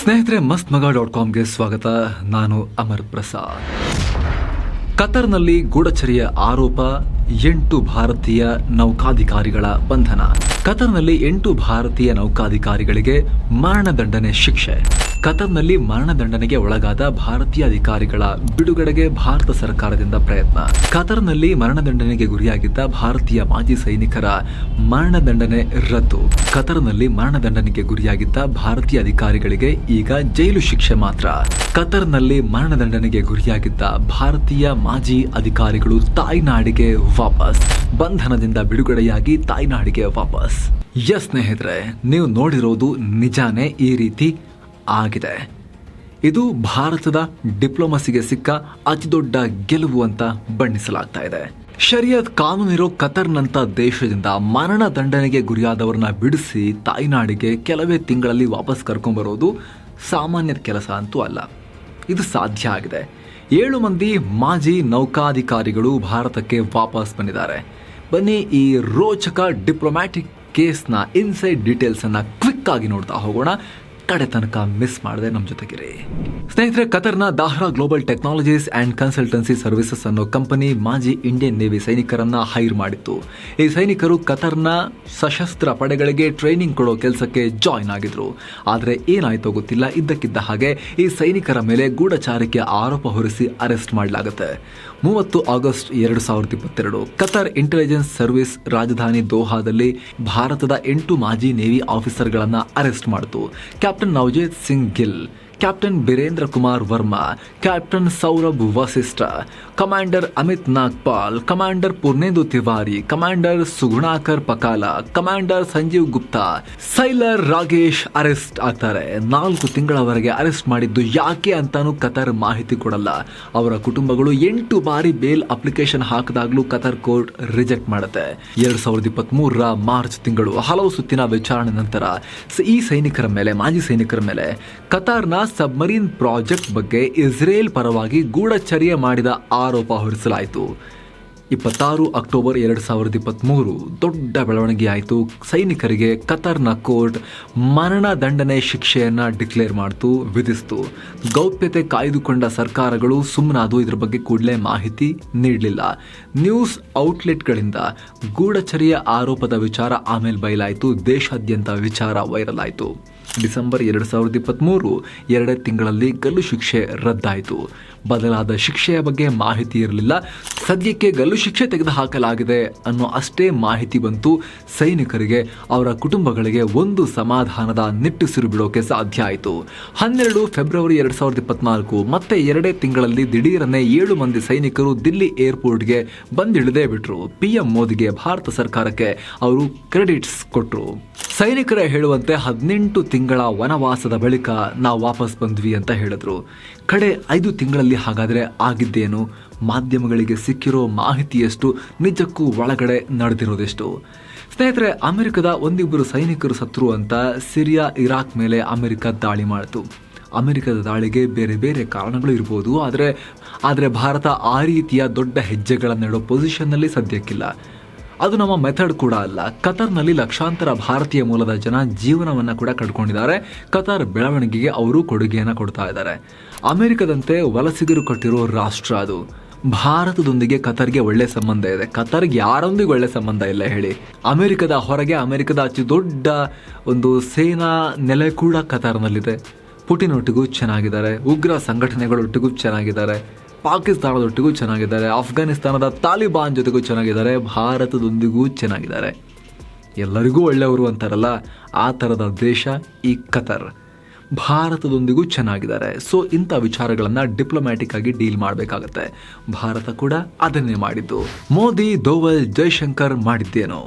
ಸ್ನೇಹಿತರೆ, mastmaga.comಗೆ ಸ್ವಾಗತ. ನಾನು ಅಮರ್ ಪ್ರಸಾದ್. ಕತರ್ನಲ್ಲಿ ಗೂಢಚರ್ಯೆ ಆರೋಪ, 8 ಭಾರತೀಯ ನೌಕಾಧಿಕಾರಿಗಳ ಬಂಧನ. ಕತರ್ನಲ್ಲಿ 8 ಭಾರತೀಯ ನೌಕಾಧಿಕಾರಿಗಳಿಗೆ ಮರಣದಂಡನೆ ಶಿಕ್ಷೆ. ಕತರ್ನಲ್ಲಿ ಮರಣದಂಡನೆಗೆ ಒಳಗಾದ ಭಾರತೀಯ ಅಧಿಕಾರಿಗಳ ಬಿಡುಗಡೆಗೆ ಭಾರತ ಸರ್ಕಾರದಿಂದ ಪ್ರಯತ್ನ. ಕತರ್ನಲ್ಲಿ ಮರಣದಂಡನೆಗೆ ಗುರಿಯಾಗಿದ್ದ ಭಾರತೀಯ ಮಾಜಿ ಸೈನಿಕರ ಮರಣದಂಡನೆ ರದ್ದು. ಕತರ್ನಲ್ಲಿ ಮರಣದಂಡನೆಗೆ ಗುರಿಯಾಗಿದ್ದ ಭಾರತೀಯ ಅಧಿಕಾರಿಗಳಿಗೆ ಈಗ ಜೈಲು ಶಿಕ್ಷೆ ಮಾತ್ರ. ಕತರ್ನಲ್ಲಿ ಮರಣದಂಡನೆಗೆ ಗುರಿಯಾಗಿದ್ದ ಭಾರತೀಯ ಮಾಜಿ ಅಧಿಕಾರಿಗಳು ತಾಯ್ನಾಡಿಗೆ ವಾಪಸ್. ಬಂಧನದಿಂದ ಬಿಡುಗಡೆಯಾಗಿ ತಾಯ್ನಾಡಿಗೆ ವಾಪಸ್. ಸ್ನೇಹಿತರೆ, ನೀವು ನೋಡಿರೋದು ನಿಜಾನೇ ಈ ರೀತಿ ಆಗಿದೆ. ಇದು ಭಾರತದ ಡಿಪ್ಲೊಮಸಿಗೆ ಸಿಕ್ಕ ಅತಿದೊಡ್ಡ ಗೆಲುವು ಅಂತ ಬಣ್ಣಿಸಲಾಗ್ತಾ ಇದೆ. ಶರಿಯತ್ ಕಾನೂನಿರೋ ಕತರ್ನಂತ ದೇಶದಿಂದ ಮರಣ ದಂಡನೆಗೆ ಗುರಿಯಾದವರನ್ನ ಬಿಡಿಸಿ ತಾಯ್ನಾಡಿಗೆ ಕೆಲವೇ ತಿಂಗಳಲ್ಲಿ ವಾಪಸ್ ಕರ್ಕೊಂಡ್ಬರೋದು ಸಾಮಾನ್ಯದ ಕೆಲಸ ಅಂತೂ ಅಲ್ಲ. ಇದು ಸಾಧ್ಯ ಆಗಿದೆ. 7 ಮಂದಿ ಮಾಜಿ ನೌಕಾಧಿಕಾರಿಗಳು ಭಾರತಕ್ಕೆ ವಾಪಸ್ ಬಂದಿದ್ದಾರೆ. ಬನ್ನಿ ಈ ರೋಚಕ ಡಿಪ್ಲೊಮ್ಯಾಟಿಕ್ ಕೇಸ್ನ ಇನ್ಸೈಡ್ ಡೀಟೇಲ್ಸ್ ಅನ್ನ ಕ್ವಿಕ್ ಆಗಿ ನೋಡ್ತಾ ಹೋಗೋಣ. ಕಡೆ ತನಕ ಮಿಸ್ ಮಾಡದೆ ನಮ್ಮ ಜೊತೆಗಿರಿ. ಸ್ನೇಹಿತರೆ, ಕತರ್ನ Dahra Global Technologies and Consultancy Services ಅನ್ನೋ ಕಂಪನಿ ಮಾಜಿ ಇಂಡಿಯನ್ ನೇವಿ ಸೈನಿಕರನ್ನ ಹೈರ್ ಮಾಡಿತ್ತು. ಈ ಸೈನಿಕರು ಕತರ್ನ ಸಶಸ್ತ್ರ ಪಡೆಗಳಿಗೆ ಟ್ರೈನಿಂಗ್ ಕೊಡೋ ಕೆಲಸಕ್ಕೆ ಜಾಯ್ನ್ ಆಗಿದ್ರು. ಆದರೆ ಏನಾಯ್ತೋ ಗೊತ್ತಿಲ್ಲ, ಇದ್ದಕ್ಕಿದ್ದ ಹಾಗೆ ಈ ಸೈನಿಕರ ಮೇಲೆ ಗೂಢಚಾರಿಕೆ ಆರೋಪ ಹೊರಿಸಿ ಅರೆಸ್ಟ್ ಮಾಡಲಾಗುತ್ತೆ. 30 ಆಗಸ್ಟ್ 2022 ಕತರ್ ಇಂಟೆಲಿಜೆನ್ಸ್ ಸರ್ವಿಸ್ ರಾಜಧಾನಿ ದೋಹಾದಲ್ಲಿ ಭಾರತದ 8 ಮಾಜಿ ನೇವಿ ಆಫೀಸರ್ಗಳನ್ನ ಅರೆಸ್ಟ್ ಮಾಡಿತು. ಕ್ಯಾಪ್ಟನ್ ನವಜೇತ್ Singh Gill, captain Birendra Kumar Verma, captain Saurabh Vasisht, commander Amit Nagpal, commander Purnendu Tiwari, commander Sugunakar Pakala, commander Sanjeev Gupta, sailor Ragesh arrest ಆಗ್ತಾರೆ. 4 ತಿಂಗಳವರೆಗೆ ಅರೆಸ್ಟ್ ಮಾಡಿದ್ದು ಯಾಕೆ ಅಂತಾನೂ ಕತರ್ ಮಾಹಿತಿ ಕೊಡಲ್ಲ. ಅವರ ಕುಟುಂಬಗಳು 8 ಬಾರಿ ಬೇಲ್ ಅಪ್ಲಿಕೇಶನ್ ಹಾಕಿದಾಗ್ಲೂ ಕತರ್ ಕೋರ್ಟ್ ರಿಜೆಕ್ಟ್ ಮಾಡುತ್ತೆ. 2023 ಮಾರ್ಚ್ ತಿಂಗಳು ಹಲವು ಸುತ್ತಿನ ವಿಚಾರಣೆ ನಂತರ ಈ ಸೈನಿಕರ ಮೇಲೆ, ಮಾಜಿ ಸೈನಿಕರ ಮೇಲೆ ಕತಾರ್ನ ಸಬ್ಮರೀನ್ ಪ್ರಾಜೆಕ್ಟ್ ಬಗ್ಗೆ ಇಸ್ರೇಲ್ ಪರವಾಗಿ ಗೂಢಚರ್ಯೆ ಮಾಡಿದ ಆರೋಪ ಹೊರಿಸಲಾಯಿತು. 26 ಅಕ್ಟೋಬರ್ 2023 ದೊಡ್ಡ ಬೆಳವಣಿಗೆ ಆಯಿತು. ಸೈನಿಕರಿಗೆ ಕತರ್ನ ಕೋರ್ಟ್ ಮರಣದಂಡನೆ ಶಿಕ್ಷೆಯನ್ನು ಡಿಕ್ಲೇರ್ ಮಾಡ್ತು, ವಿಧಿಸ್ತು. ಗೌಪ್ಯತೆ ಕಾಯ್ದುಕೊಂಡ ಸರ್ಕಾರಗಳು ಸುಮ್ಮನಾದು. ಇದರ ಬಗ್ಗೆ ಕೂಡಲೇ ಮಾಹಿತಿ ನೀಡಲಿಲ್ಲ. ನ್ಯೂಸ್ ಔಟ್ಲೆಟ್ಗಳಿಂದ ಗೂಢಚರ್ಯೆ ಆರೋಪದ ವಿಚಾರ ಆಮೇಲೆ ಬಯಲಾಯಿತು. ದೇಶಾದ್ಯಂತ ವಿಚಾರ ವೈರಲ್ ಆಯಿತು. ಡಿಸೆಂಬರ್ 2023 2 ತಿಂಗಳಲ್ಲಿ ಗಲ್ಲು ಶಿಕ್ಷೆ ರದ್ದಾಯಿತು. ಬದಲಾದ ಶಿಕ್ಷೆಯ ಬಗ್ಗೆ ಮಾಹಿತಿ ಇರಲಿಲ್ಲ. ಸದ್ಯಕ್ಕೆ ಗಲ್ಲು ಶಿಕ್ಷೆ ತೆಗೆದುಹಾಕಲಾಗಿದೆ ಅನ್ನೋ ಅಷ್ಟೇ ಮಾಹಿತಿ ಬಂತು. ಸೈನಿಕರಿಗೆ, ಅವರ ಕುಟುಂಬಗಳಿಗೆ ಒಂದು ಸಮಾಧಾನದ ನಿಟ್ಟುಸಿರು ಬಿಡೋಕೆ ಸಾಧ್ಯ ಆಯಿತು. 12 ಫೆಬ್ರವರಿ 2024 ಮತ್ತೆ 2 ತಿಂಗಳಲ್ಲಿ ದಿಢೀರನೆ 7 ಮಂದಿ ಸೈನಿಕರು ದಿಲ್ಲಿ ಏರ್ಪೋರ್ಟ್ಗೆ ಬಂದಿಳಿದೇ ಬಿಟ್ರು. PM ಮೋದಿಗೆ, ಭಾರತ ಸರ್ಕಾರಕ್ಕೆ ಅವರು ಕ್ರೆಡಿಟ್ಸ್ ಕೊಟ್ರು. ಸೈನಿಕರ ಹೇಳುವಂತೆ 18 ತಿಂಗಳ ವನವಾಸದ ಬಳಿಕ ನಾವು ವಾಪಸ್ ಬಂದ್ವಿ ಅಂತ ಹೇಳಿದ್ರು. ಕಡೆ 5 ತಿಂಗಳಲ್ಲಿ ಹಾಗಾದರೆ ಆಗಿದ್ದೇನು? ಮಾಧ್ಯಮಗಳಿಗೆ ಸಿಕ್ಕಿರೋ ಮಾಹಿತಿಯಷ್ಟು, ನಿಜಕ್ಕೂ ಒಳಗಡೆ ನಡೆದಿರೋದೆಷ್ಟು? ಸ್ನೇಹಿತರೆ, ಅಮೆರಿಕದ ಒಂದಿಬ್ಬರು ಸೈನಿಕರು ಸತ್ರು ಅಂತ ಸಿರಿಯಾ, ಇರಾಕ್ ಮೇಲೆ ಅಮೆರಿಕ ದಾಳಿ ಮಾಡಿತು. ಅಮೆರಿಕದ ದಾಳಿಗೆ ಬೇರೆ ಬೇರೆ ಕಾರಣಗಳು ಇರ್ಬೋದು. ಆದರೆ ಭಾರತ ಆ ರೀತಿಯ ದೊಡ್ಡ ಹೆಜ್ಜೆಗಳನ್ನಿಡೋ ಪೊಸಿಷನ್ನಲ್ಲಿ ಸದ್ಯಕ್ಕಿಲ್ಲ. ಅದು ನಮ್ಮ ಮೆಥಡ್ ಕೂಡ ಅಲ್ಲ. ಕತರ್ನಲ್ಲಿ ಲಕ್ಷಾಂತರ ಭಾರತೀಯ ಮೂಲದ ಜನ ಜೀವನವನ್ನು ಕೂಡ ಕಳ್ಕೊಂಡಿದ್ದಾರೆ. ಕತಾರ್ ಬೆಳವಣಿಗೆಗೆ ಅವರು ಕೊಡುಗೆಯನ್ನು ಕೊಡ್ತಾ ಇದ್ದಾರೆ. ಅಮೆರಿಕದಂತೆ ವಲಸಿಗರು ಕಟ್ಟಿರೋ ರಾಷ್ಟ್ರ ಅದು. ಭಾರತದೊಂದಿಗೆ ಕತರ್ಗೆ ಒಳ್ಳೆ ಸಂಬಂಧ ಇದೆ. ಕತರ್ಗೆ ಯಾರೊಂದಿಗೆ ಒಳ್ಳೆ ಸಂಬಂಧ ಇಲ್ಲ ಹೇಳಿ? ಅಮೆರಿಕದ ಹೊರಗೆ ಅಮೆರಿಕದ ಅತಿ ದೊಡ್ಡ ಒಂದು ಸೇನಾ ನೆಲೆ ಕೂಡ ಕತಾರ್ನಲ್ಲಿದೆ. ಪುಟಿನ್ ಒಟ್ಟಿಗೂ ಚೆನ್ನಾಗಿದ್ದಾರೆ, ಉಗ್ರ ಸಂಘಟನೆಗಳೊಟ್ಟಿಗೂ ಚೆನ್ನಾಗಿದ್ದಾರೆ, ಪಾಕಿಸ್ತಾನದೊಟ್ಟಿಗೂ ಚೆನ್ನಾಗಿದ್ದಾರೆ, ಅಫ್ಘಾನಿಸ್ತಾನದ ತಾಲಿಬಾನ್ ಜೊತೆಗೂ ಚೆನ್ನಾಗಿದ್ದಾರೆ, ಭಾರತದೊಂದಿಗೂ ಚೆನ್ನಾಗಿದ್ದಾರೆ. ಎಲ್ಲರಿಗೂ ಒಳ್ಳೆಯವರು ಅಂತಾರಲ್ಲ, ಆ ಥರದ ದೇಶ ಈ ಕತರ್. ಭಾರತದೊಂದಿಗೂ ಚೆನ್ನಾಗಿದ್ದಾರೆ. ಸೊ ಇಂಥ ವಿಚಾರಗಳನ್ನು ಡಿಪ್ಲೊಮ್ಯಾಟಿಕ್ ಆಗಿ ಡೀಲ್ ಮಾಡಬೇಕಾಗತ್ತೆ. ಭಾರತ ಕೂಡ ಅದನ್ನೇ ಮಾಡಿದ್ದು. ಮೋದಿ, ದೋವಲ್, ಜೈಶಂಕರ್ ಮಾಡಿದ್ದೇನೋ?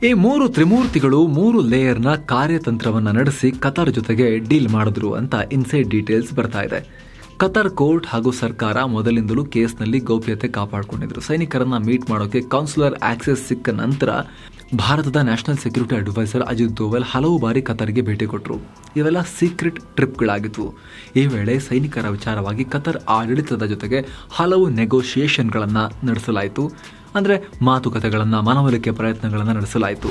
ಈ 3 ತ್ರಿಮೂರ್ತಿಗಳು 3 ಲೇಯರ್ನ ಕಾರ್ಯತಂತ್ರವನ್ನು ನಡೆಸಿ ಕತಾರ್ ಜೊತೆಗೆ ಡೀಲ್ ಮಾಡಿದ್ರು ಅಂತ ಇನ್ಸೈಡ್ ಡೀಟೇಲ್ಸ್ ಬರ್ತಾ ಇದೆ. ಕತಾರ್ ಕೋರ್ಟ್ ಹಾಗೂ ಸರ್ಕಾರ ಮೊದಲಿಂದಲೂ ಕೇಸ್ನಲ್ಲಿ ಗೌಪ್ಯತೆ ಕಾಪಾಡಿಕೊಂಡಿದ್ರು. ಸೈನಿಕರನ್ನ ಮೀಟ್ ಮಾಡೋಕೆ ಕೌನ್ಸಿಲರ್ ಆಕ್ಸೆಸ್ ಸಿಕ್ಕ ನಂತರ ಭಾರತದ national security adviser Ajit Doval ಹಲವು ಬಾರಿ ಕತಾರ್ಗೆ ಭೇಟಿ ಕೊಟ್ಟರು. ಇವೆಲ್ಲ ಸೀಕ್ರೆಟ್ ಟ್ರಿಪ್ಗಳಾಗಿತ್ತು. ಈ ವೇಳೆ ಸೈನಿಕರ ವಿಚಾರವಾಗಿ ಕತಾರ್ ಆಡಳಿತದ ಜೊತೆಗೆ ಹಲವು ನೆಗೋಷಿಯೇಷನ್ಗಳನ್ನು ನಡೆಸಲಾಯಿತು. ಅಂದರೆ ಮಾತುಕತೆಗಳನ್ನು, ಮನವೊಲಿಕೆ ಪ್ರಯತ್ನಗಳನ್ನು ನಡೆಸಲಾಯಿತು.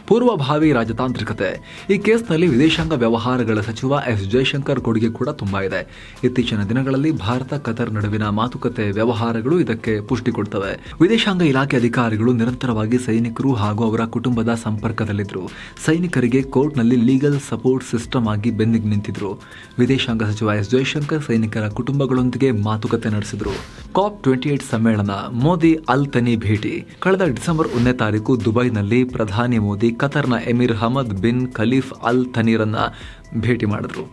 ಪೂರ್ವಭಾವಿ ರಾಜತಾಂತ್ರಿಕತೆ. ಈ ಕೇಸ್ನಲ್ಲಿ ವಿದೇಶಾಂಗ ವ್ಯವಹಾರಗಳ ಸಚಿವ ಎಸ್ ಜಯಶಂಕರ್ ಕೊಡುಗೆ ಕೂಡ ತುಂಬಾ ಇದೆ. ಇತ್ತೀಚಿನ ದಿನಗಳಲ್ಲಿ ಭಾರತ ಕತರ್ ನಡುವಿನ ಮಾತುಕತೆ ವ್ಯವಹಾರಗಳು ಇದಕ್ಕೆ ಪುಷ್ಟಿ ಕೊಡ್ತವೆ. ವಿದೇಶಾಂಗ ಇಲಾಖೆ ಅಧಿಕಾರಿಗಳು ನಿರಂತರವಾಗಿ ಸೈನಿಕರು ಹಾಗೂ ಅವರ ಕುಟುಂಬದ ಸಂಪರ್ಕದಲ್ಲಿದ್ದರು. ಸೈನಿಕರಿಗೆ ಕೋರ್ಟ್ನಲ್ಲಿ ಲೀಗಲ್ ಸಪೋರ್ಟ್ ಸಿಸ್ಟಮ್ ಆಗಿ ಬೆನ್ನಿಗೆ ನಿಂತಿದ್ರು. ವಿದೇಶಾಂಗ ಸಚಿವ ಎಸ್ ಜಯಶಂಕರ್ ಸೈನಿಕರ ಕುಟುಂಬಗಳೊಂದಿಗೆ ಮಾತುಕತೆ ನಡೆಸಿದ್ರು. COP28 ಸಮ್ಮೇಳನ, ಮೋದಿ ಅಲ್ ಥನಿ ಭೇಟಿ. ಕಳೆದ ಡಿಸೆಂಬರ್ 1ನೇ ತಾರೀಕು ದುಬೈನಲ್ಲಿ ಪ್ರಧಾನಿ ಮೋದಿ ಕತರ್ನ ಎಮಿರ್ ಹಮದ್ ಬಿನ್ ಖಲೀಫ್ ಅಲ್ ಥನಿರನ್ನ ಭೇಟಿ ಮಾಡಿದ್ರು.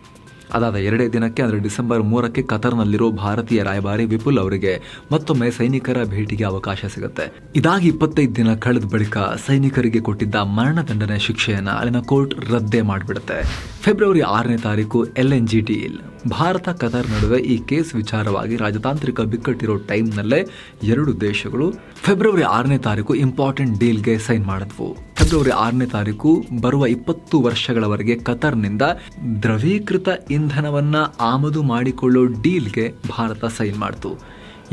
ಅದಾದ 2 ದಿನಕ್ಕೆ ಅಂದರೆ ಡಿಸೆಂಬರ್ 3ಕ್ಕೆ ಕತರ್ನಲ್ಲಿರೋ ಭಾರತೀಯ ರಾಯಭಾರಿ ವಿಪುಲ್ ಅವರಿಗೆ ಮತ್ತೊಮ್ಮೆ ಸೈನಿಕರ ಭೇಟಿಗೆ ಅವಕಾಶ ಸಿಗುತ್ತೆ. ಇದಾಗಿ 25 ದಿನ ಕಳೆದ ಬಳಿಕ ಸೈನಿಕರಿಗೆ ಕೊಟ್ಟಿದ್ದ ಮರಣದಂಡನೆ ಶಿಕ್ಷೆಯನ್ನು ಅಲ್ಲಿನ ಕೋರ್ಟ್ ರದ್ದೇ ಮಾಡಿಬಿಡುತ್ತೆ. ಫೆಬ್ರವರಿ 6ನೇ ತಾರೀಕು LNG ಡೀಲ್. ಭಾರತ ಕತರ್ ನಡುವೆ ಈ ಕೇಸ್ ವಿಚಾರವಾಗಿ ರಾಜತಾಂತ್ರಿಕ ಬಿಕ್ಕಟ್ಟಿರೋ ಟೈಮ್ನಲ್ಲೇ 2 ದೇಶಗಳು ಫೆಬ್ರವರಿ 6ನೇ ತಾರೀಕು ಇಂಪಾರ್ಟೆಂಟ್ ಡೀಲ್ಗೆ ಸೈನ್ ಮಾಡಿದ್ವು. ಫೆಬ್ರವರಿ 6ನೇ ತಾರೀಕು ಬರುವ 20 ವರ್ಷಗಳವರೆಗೆ ಕತರ್ನಿಂದ ದ್ರವೀಕೃತ ಇಂಧನವನ್ನ ಆಮದು ಮಾಡಿಕೊಳ್ಳೋ ಡೀಲ್ಗೆ ಭಾರತ ಸೈನ್ ಮಾಡಿತು.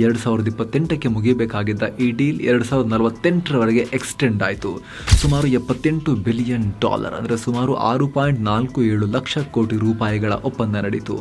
2028ಕ್ಕೆ ಮುಗಿಯಬೇಕಾಗಿದ್ದ ಈ ಡೀಲ್ 2048ರವರೆಗೆ ಎಕ್ಸ್ಟೆಂಡ್ ಆಯಿತು. ಸುಮಾರು $78 ಬಿಲಿಯನ್, ಅಂದರೆ ಸುಮಾರು 6.47 ಲಕ್ಷ ಕೋಟಿ ರೂಪಾಯಿಗಳ ಒಪ್ಪಂದ ನಡೆಯಿತು.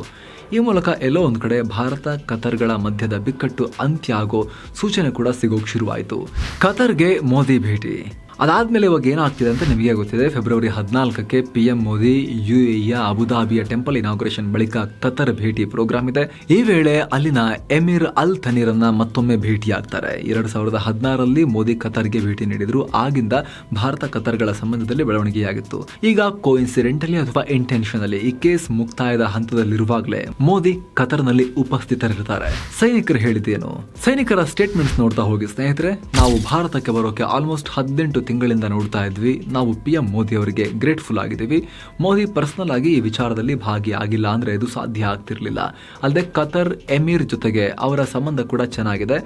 ಈ ಮೂಲಕ ಎಲ್ಲೋ ಒಂದು ಕಡೆ ಭಾರತ ಕತರ್ಗಳ ಮಧ್ಯದ ಬಿಕ್ಕಟ್ಟು ಅಂತ್ಯ ಆಗೋ ಸೂಚನೆ ಕೂಡ ಸಿಗೋಕ್ ಶುರುವಾಯಿತು. ಕತರ್ಗೆ ಮೋದಿ ಭೇಟಿ ಅದಾದ್ಮೇಲೆ ಇವಾಗ ಏನಾಗ್ತಿದೆ ಅಂತ ನಿಮಗೆ ಗೊತ್ತಿದೆ. ಫೆಬ್ರವರಿ 14ಕ್ಕೆ PM ಮೋದಿ UAEಯ ಅಬುದಾಬಿಯ ಟೆಂಪಲ್ ಇನಾಗ್ರೇಷನ್ ಬಳಿಕ ಕತರ್ ಭೇಟಿ ಪ್ರೋಗ್ರಾಮ್ ಇದೆ. ಈ ವೇಳೆ ಅಲ್ಲಿನ ಎಮಿರ್ ಅಲ್ ಥನಿರನ್ನ ಮತ್ತೊಮ್ಮೆ ಭೇಟಿಯಾಗ್ತಾರೆ. 2016ರಲ್ಲಿ ಮೋದಿ ಕತರ್ಗೆ ಭೇಟಿ ನೀಡಿದ್ರು. ಆಗಿಂದ ಭಾರತ ಕತರ್ಗಳ ಸಂಬಂಧದಲ್ಲಿ ಬೆಳವಣಿಗೆಯಾಗಿತ್ತು. ಈಗ ಕೋಇನ್ಸಿಡೆಂಟಲಿ ಅಥವಾ ಇಂಟೆನ್ಷನಲಿ ಈ ಕೇಸ್ ಮುಕ್ತಾಯದ ಹಂತದಲ್ಲಿರುವಾಗಲೇ ಮೋದಿ ಕತರ್ನಲ್ಲಿ ಉಪಸ್ಥಿತರಿರ್ತಾರೆ. ಸೈನಿಕರು ಹೇಳಿದ್ದೇನು? ಸೈನಿಕರ ಸ್ಟೇಟ್ಮೆಂಟ್ಸ್ ನೋಡ್ತಾ ಹೋಗಿ ಸ್ನೇಹಿತರೆ. ನಾವು ಭಾರತಕ್ಕೆ ಬರೋಕೆ ಆಲ್ಮೋಸ್ಟ್ 18 ತಿಂಗಳಿಂದ ನೋಡ್ತಾ ಇದ್ವಿ. ನಾವು PM ಮೋದಿ ಅವರಿಗೆ ಗ್ರೇಟ್ಫುಲ್ ಆಗಿದ್ದೀವಿ. ಮೋದಿ ಪರ್ಸನಲ್ ಆಗಿ ಈ ವಿಚಾರದಲ್ಲಿ ಭಾಗಿಯಾಗಿಲ್ಲ ಅಂದ್ರೆ ಇದು ಸಾಧ್ಯ ಆಗ್ತಿರ್ಲಿಲ್ಲ. ಅಲ್ಲದೆ ಕತರ್ ಎಮಿರ್ ಜೊತೆಗೆ ಅವರ ಸಂಬಂಧ ಕೂಡ ಚೆನ್ನಾಗಿದೆ.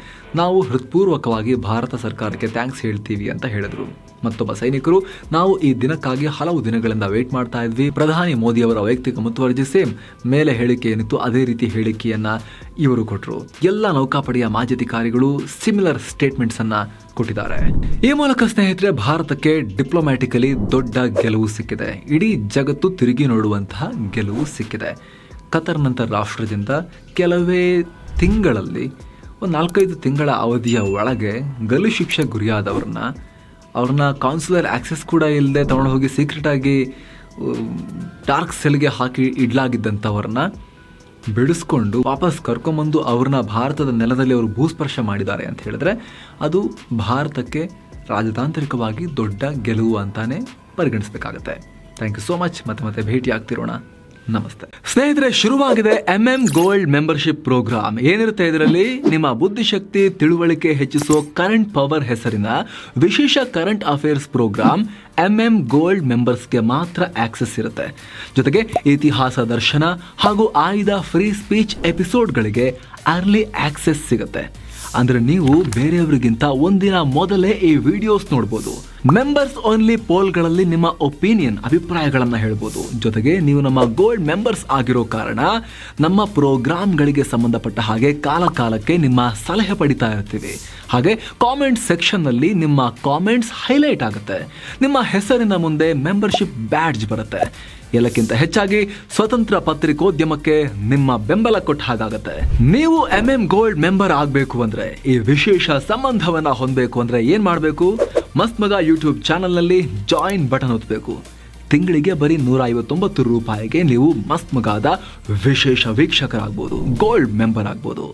ನಾವು ಹೃತ್ಪೂರ್ವಕವಾಗಿ ಭಾರತ ಸರ್ಕಾರಕ್ಕೆ ಥ್ಯಾಂಕ್ಸ್ ಹೇಳ್ತೀವಿ ಅಂತ ಹೇಳಿದ್ರು. ಮತ್ತೊಬ್ಬ ಸೈನಿಕರು, ನಾವು ಈ ದಿನಕ್ಕಾಗಿ ಹಲವು ದಿನಗಳಿಂದ ವೇಟ್ ಮಾಡ್ತಾ ಇದ್ವಿ. ಪ್ರಧಾನಿ ಮೋದಿ ಅವರ ವೈಯಕ್ತಿಕ ಮುತುವರ್ಜಿ ಸೇಮ್ ಮೇಲೆ ಹೇಳಿಕೆ ಏನಿತ್ತು ಅದೇ ರೀತಿ ಹೇಳಿಕೆಯನ್ನ ಇವರು ಕೊಟ್ಟರು. ಎಲ್ಲ ನೌಕಾಪಡೆಯ ಮಾಜಿ ಅಧಿಕಾರಿಗಳು ಸಿಮಿಲರ್ ಸ್ಟೇಟ್ಮೆಂಟ್ಸ್ ಅನ್ನ ಕೊಟ್ಟಿದ್ದಾರೆ. ಈ ಮೂಲಕ ಸ್ನೇಹಿತರೆ ಭಾರತಕ್ಕೆ ಡಿಪ್ಲೊಮ್ಯಾಟಿಕಲಿ ದೊಡ್ಡ ಗೆಲುವು ಸಿಕ್ಕಿದೆ. ಇಡೀ ಜಗತ್ತು ತಿರುಗಿ ನೋಡುವಂತಹ ಗೆಲುವು ಸಿಕ್ಕಿದೆ. ಕತರ್ನಂತ ರಾಷ್ಟ್ರದಿಂದ ಕೆಲವೇ ತಿಂಗಳಲ್ಲಿ ಒಂದು 4-5 ತಿಂಗಳ ಅವಧಿಯ ಒಳಗೆ ಗಲ್ಲು ಶಿಕ್ಷೆ ಅವ್ರನ್ನ ಕಾನ್ಸುಲರ್ ಆಕ್ಸೆಸ್ ಕೂಡ ಇಲ್ಲದೆ ತಗೊಂಡು ಹೋಗಿ ಸೀಕ್ರೆಟ್ ಆಗಿ ಡಾರ್ಕ್ ಸೆಲ್ಗೆ ಹಾಕಿ ಇಡ್ಲಾಗಿದ್ದಂಥವ್ರನ್ನ ಬಿಡಿಸ್ಕೊಂಡು ವಾಪಸ್ ಕರ್ಕೊಂಬಂದು ಅವ್ರನ್ನ ಭಾರತದ ನೆಲದಲ್ಲಿ ಅವರು ಭೂಸ್ಪರ್ಶ ಮಾಡಿದ್ದಾರೆ ಅಂತ ಹೇಳಿದ್ರೆ ಅದು ಭಾರತಕ್ಕೆ ರಾಜತಾಂತ್ರಿಕವಾಗಿ ದೊಡ್ಡ ಗೆಲುವು ಅಂತಾನೆ ಪರಿಗಣಿಸಬೇಕಾಗತ್ತೆ. Thank you so much. ಮತ್ತೆ ಭೇಟಿ ಆಗ್ತಿರೋಣ. ನಮಸ್ತೆ ಸ್ನೇಹಿತರೆ. ಶುರುವಾಗಿದೆ MM ಗೋಲ್ಡ್ ಮೆಂಬರ್ಶಿಪ್ ಪ್ರೋಗ್ರಾಮ್. ಏನಿರುತ್ತೆ ಇದರಲ್ಲಿ? ನಿಮ್ಮ ಬುದ್ಧಿಶಕ್ತಿ ತಿಳುವಳಿಕೆ ಹೆಚ್ಚಿಸೋ ಕರೆಂಟ್ ಪವರ್ ಹೆಸರಿನ ವಿಶೇಷ current affairs programme MM gold ಮೆಂಬರ್ಸ್ಗೆ ಮಾತ್ರ ಆಕ್ಸೆಸ್ ಇರುತ್ತೆ. ಜೊತೆಗೆ ಇತಿಹಾಸ ದರ್ಶನ ಹಾಗೂ ಆಯ್ದ ಫ್ರೀ ಸ್ಪೀಚ್ ಎಪಿಸೋಡ್ಗಳಿಗೆ ಅರ್ಲಿ ಆಕ್ಸೆಸ್ ಸಿಗುತ್ತೆ. ಅಂದ್ರೆ ನೀವು ಬೇರೆಯವರಿಗಿಂತ ಒಂದಿನ ಮೊದಲೇ ಈ ವಿಡಿಯೋಸ್ ನೋಡ್ಬೋದು. ಮೆಂಬರ್ಸ್ ಓನ್ಲಿ ಪೋಲ್ಗಳಲ್ಲಿ ನಿಮ್ಮ ಒಪಿನಿಯನ್, ಅಭಿಪ್ರಾಯಗಳನ್ನ ಹೇಳ್ಬೋದು. ಜೊತೆಗೆ ನೀವು ನಮ್ಮ ಗೋಲ್ಡ್ ಮೆಂಬರ್ಸ್ ಆಗಿರೋ ಕಾರಣ ನಮ್ಮ ಪ್ರೋಗ್ರಾಮ್ಗಳಿಗೆ ಸಂಬಂಧಪಟ್ಟ ಹಾಗೆ ಕಾಲಕಾಲಕ್ಕೆ ನಿಮ್ಮ ಸಲಹೆ ಪಡಿತಾ ಇರ್ತೀವಿ. ಹಾಗೆ ಕಾಮೆಂಟ್ ಸೆಕ್ಷನ್ನಲ್ಲಿ ನಿಮ್ಮ ಕಾಮೆಂಟ್ಸ್ ಹೈಲೈಟ್ ಆಗುತ್ತೆ. ನಿಮ್ಮ ಹೆಸರಿನ ಮುಂದೆ ಮೆಂಬರ್ಶಿಪ್ ಬ್ಯಾಡ್ಜ್ ಬರುತ್ತೆ. ಎಲ್ಲಕ್ಕಿಂತ ಹೆಚ್ಚಾಗಿ ಸ್ವತಂತ್ರ ಪತ್ರಿಕೋದ್ಯಮಕ್ಕೆ ನಿಮ್ಮ ಬೆಂಬಲ ಕೊಟ್ಟ ಹಾಗಾಗತ್ತೆ. ನೀವು MM ಗೋಲ್ಡ್ ಮೆಂಬರ್ ಆಗಬೇಕು ಅಂದ್ರೆ, ಈ ವಿಶೇಷ ಸಂಬಂಧವನ್ನ ಹೊಂದಬೇಕು ಅಂದ್ರೆ ಏನ್ ಮಾಡಬೇಕು? ಮಸ್ತ್ ಮಗ ಯೂಟ್ಯೂಬ್ ಚಾನಲ್ನಲ್ಲಿ ಜಾಯಿನ್ ಬಟನ್ ಒತ್ತಬೇಕು. ತಿಂಗಳಿಗೆ ಬರೀ 159 ರೂಪಾಯಿಗೆ ನೀವು ಮಸ್ತ್ ಮಗಾದ ವಿಶೇಷ ವೀಕ್ಷಕರಾಗ್ಬೋದು, ಗೋಲ್ಡ್ ಮೆಂಬರ್ ಆಗ್ಬೋದು.